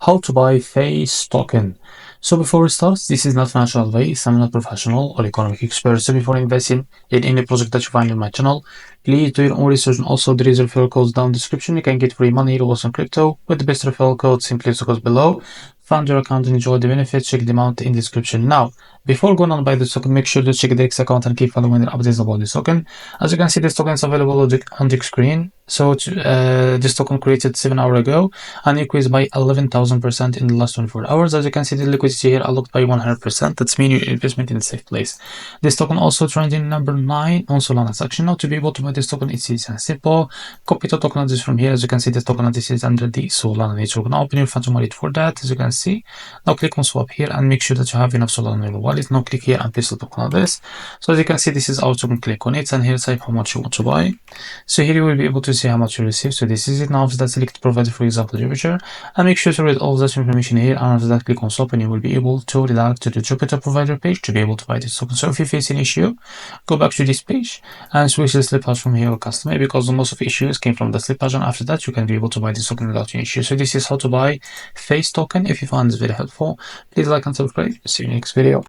How to buy face token. So before we start, this is not financial advice. I'm not professional or economic expert. So before investing in any project that you find on my channel, please do your own research. And also there is referral codes down in the description. You can get free money, rewards on crypto with the best referral code. Simply use the codes below. Fund your account and enjoy the benefits. Check the amount in the description. Now, before going on buy this token, make sure to check the X account and keep following the updates about this token. As you can see, this token is available on the screen. So this token created 7 hours ago and increased by 11,000% in the last 24 hours. As you can see, the liquidity here unlocked by 100%. That's mean your investment in a safe place. This token also trending number 9 on Solana section. Now, to be able to buy this token, it's easy and simple. Copy the token address from here. As you can see, this token address is under the Solana network. Now, open your funds wallet for that. As you can see, now click on swap here and make sure that you have enough Solana in your wallet. Now click here and paste the token address. So as you can see, this is our token. Click on it and here type how much you want to buy. So here you will be able to see how much you receive. So this is it. Now after that, select provider, for example, Jupiter, and make sure to read all that information here. And after that, click on swap and you will be able to redirect to the Jupiter provider page to be able to buy this token. So if you face an issue, go back to this page and switch the slip hash from here or customer, because most of the issues came from the slip hash, and after that you can be able to buy this token without any issue. So this is how to buy face token. If you find this very helpful, please like and subscribe. See you in the next video.